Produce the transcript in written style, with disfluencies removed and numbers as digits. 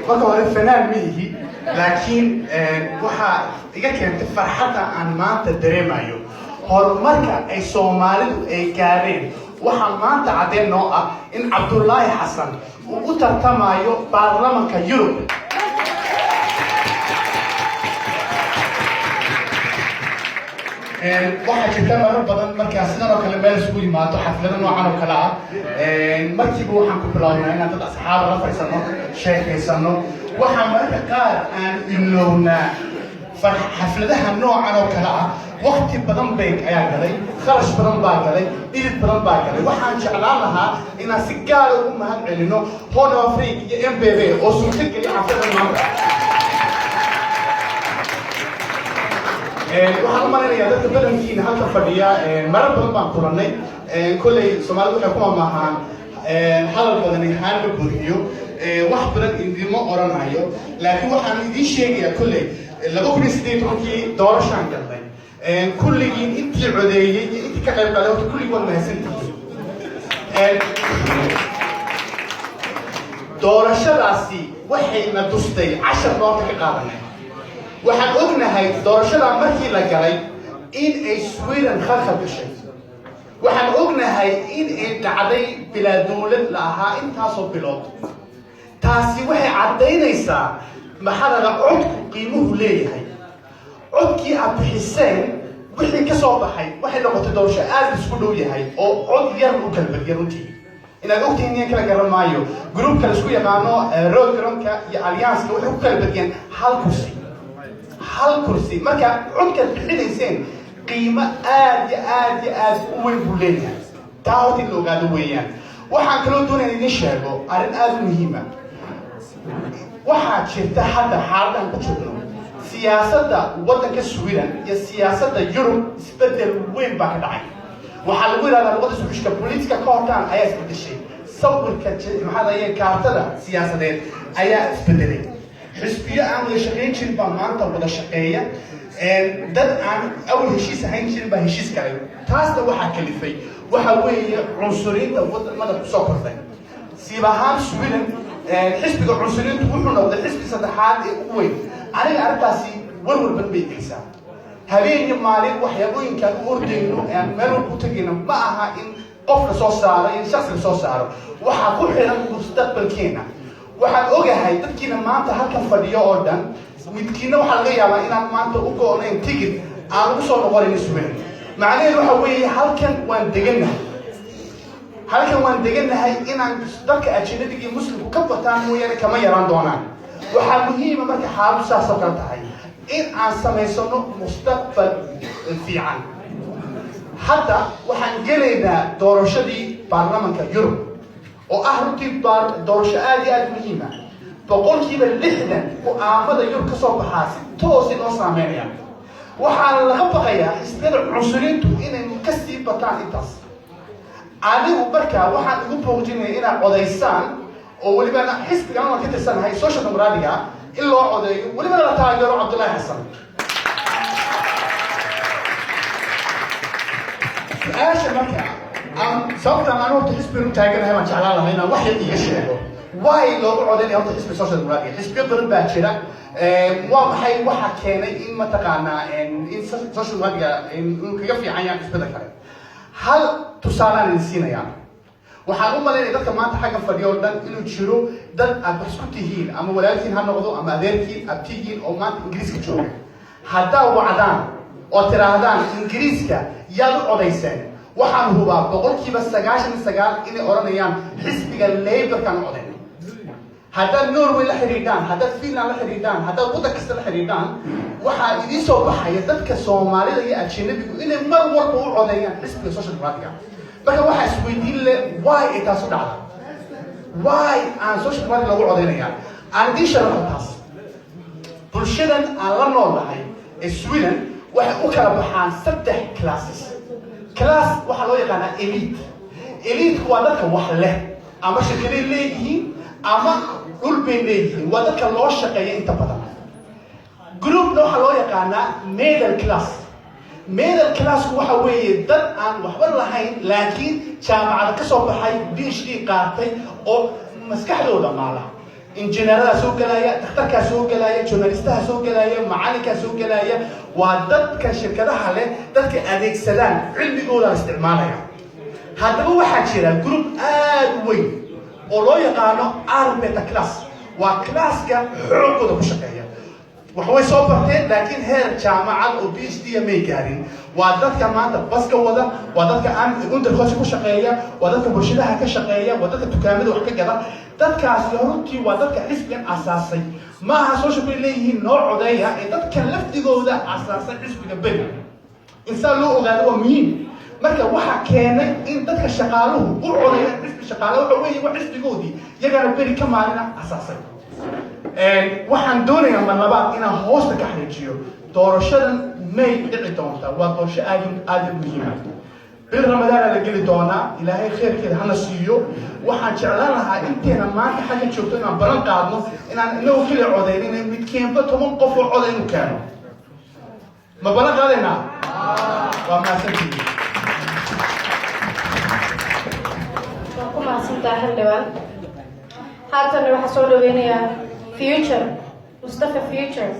marka hore fanaan ma yihi laakiin waxaa iga keentay farxadda aan maanta dareemayo horumarka ay Soomaalidu ay gaareen waxaa maanta cadeen noo ah in Cabdullaahi Xasan uu u tartamayo baarlamaanka Yurub waxaa jirta marar badan markaa sidan oo kale meel isugu yimaado xaflado noocan oo kale ah markiiba waxaan ku bilownaa inaan dad asxaab la fadhiisano sheekaysano waxaa mararka qaar aan ilownaa xafladaha noocan oo kale ah waqti badan bay ayaa galay kharash badan baa galay dhidid badan baa galay waxaan jeclaan lahaa inaan si gaar ah ugu mahad celino Horn of Africa iyo MBB oo suurtageliya xaflada maanta waxaan u maleynayaa dadka badankiina halka fadhiya marar badan baan kulannay kolley Soomaalidu waxay ku mamaahaan hadal badani haan la buuxiyo wax badan idimo oranayo laakiin waxaan idiin sheegayaa kolley 2018 doorashaan galnay kulligiin intii codeeyey iyo intii ka qayb galay horta kulligood mahadsantihiin doorashadaasi waxayna tustay 10 doorka ka qaadanay waxaan ognahay doorashada markii la galay in ay Sweden khalkhal gashay waxaan ognahay in ay dhacday bilaa dawlad la ahaa intaasoo bilood taasi waxay caddaynaysaa maxaa codku qiimuhu leeyahay codkii aad bixiseen wixii ka soo baxay waxay noqotay doorasho aad isku dhow yahay oo cod yar u kala badiyay runtii inaad ogtihiin in kala garan maayo gruupka la isku yaqaano Roadrunner iyo Alliance waxay ku kala badiyeen hal kursi marka codkaad bixinayseen qiimo aad u weyn buu leeyahay taa horta in la ogaado weeyaan waxaan kaloo doonaya idin sheego arrin aad u muhiima waxaa jirta hadda xaaladaan ku jirno siyaasadda waddanka Sweden iyo siyaasadda Yurub isbedel weyn baa ka dhacay waxaa lagu yidhahdaa luqadda Swedishka politika koortaan ayaa isbedeshay sawirka maxaa kaartada siyaasadeed ayaa isbedelay xisbiyo aan wada shaqayn jirin baa maanta wada shaqeeya dad aan awal heshiis ahayn jirin baa heshiis galay taasna waxaa kalifay waxa weeye cunsuriinta wadamada kusoo kordhay siib ahaan Sweden xisbiga cunsuriintu wuxuu noqday xisbi saddexaad ee ugu weyn aniga arrintaasi warwar badan bay geysaa habeen iyo maalin waxyaabooyinkaan u ordayno aan meel walba u tegayno ma aha in qof la soo saaro in shakhsi la soo saaro waxaa ku xiran mustaqbalkeena waxaan ogahay dadkiina maanta halkan fadhiyo oo dhan midkiina waxaa laga yaabaa inaan maanta u go'nayn tigid aan ugu soo noqonayn Sweden macnaheedu waxa weeye halkan waan degannahay inaan dadka ajnabiga iyo muslimku ka bataan mooyaane kama yaraan doonaan waxaa muhiima marka xaaladu saas oo kale tahay in aan samaysano mustaqbal fiican hadda waxaan gelaynaa doorashadii baarlamaanka Yurub oo ah runtii doorasho aad iyo aad muhiim ah boqolkiiba 60 go'aamada Yurub ka soo baxaa si toos ah oo saameynaya waxaan laga baqayaa xisbiyada cunsuriintu inay ka sii bataan intaas anigu markaa waxaan ugu boojinayaa inaad codaysaan oo weliba xisbiga aan ka tirsanahay social democratic in loo codeeyo weliba la taageero Cabdullaahi Xasan su'aasha markaa sababta aan horta xisbiga u taaganahay waan jeclaan lahaa inaan wax yar iga sheego waay loogu codeynaya horta xisbiga social democratic xisbiyo badan baa jira waa maxay waxa keenay in mataqaanaa in social democratic inuu kaga fiican yahay xisbiyada kale hal tusaalaan idin siinayaa waxaan u malaynaya dadka maanta xagga fadhiyo oo dhan inuu jiro dad aad wax isku tihiin ama walaalkiin ha noqdo ama adeerkiin abtigiin oo maanta ingiriiska jooga haddaa wacdaan oo tiraahdaan ingiriiska yaad u codayseen waxaan hubaa boqolkiiba 99 inay oranayaan xisbiga Labour-kan codayn haddaad Norway la xiriirtaan haddaad Finland la xiriirtaan haddaad waddan kasta la xiriirtaan waxaa idiin soo baxaya dadka Soomaalida iyo ajnabigu inay mar walba u codeeyaan xisbiga social democratic marka waxaa isweydiin leh why ay taas u dhacda why aan social democratic lagu codeynaya aan idiin sharaxo taas bulshadan aan la noolahay ee Sweden waxay u kala baxaan 3 classes class waxaa loo yaqaanaa elite waa dadka wax leh ama shirkaday leeyihiin ama dhul bay leeyihiin waa dadka loo shaqeeya inta badan groupna waxaa loo yaqaanaa middle class middle class waxa weeye dad aan waxba lahayn laakiin jaamacada ka soo baxay PhD qaatay oo maskaxdooda maala injineerada soo galaya dhakhtarka soo galaya journalistaha soo galaya macalinka soo galaya waa dadka shirkadaha leh dadka adeegsadaan cilmigooda isticmaalaya haddaba waxaa jira group aad u weyn oo loo yaqaano arbeta class waa classka xoogooda ku shaqeeya waxway soo barteen laakiin heer jaamacad oo PhD may gaarin waa dadka maanta baska wada waa dadka aan undercoach ku shaqeeya waa dadka bulshadaha ka shaqeeya waa dadka dukaamada wax ka gada dadkaas runtii waa dadka xisbigan asaasay maaha social media leeyihiin nooc codeeya ee dadka laftigooda asaasay xisbiga beri insaan loo ogaado waa muhiim marka waxaa keenay in dadka shaqaaluhu u codeeyaan xisbi shaqaale waxa weeye waa xisbigoodii iyagana beri ka maalina asaasay waxaan doonayaa mar labaad inaan hoosta ka xaqiijiyo doorashadan may dhici doonta waa doorasho aad u muhiima bil ramadaana la geli doonaa ilaahay khayrkeeda hana siiyo waxaan jeclaan lahaa inteena maanta xagga joogto inaan balan qaadno inaan inagu keliya codeynin midkeenba 10 qof oo coday inu keeno ma balan qaadaynaa waa mahadsantihiin waa ku mahadsantahay xildhibaan haatan waxaa soo dhaweynayaa future Mustafa future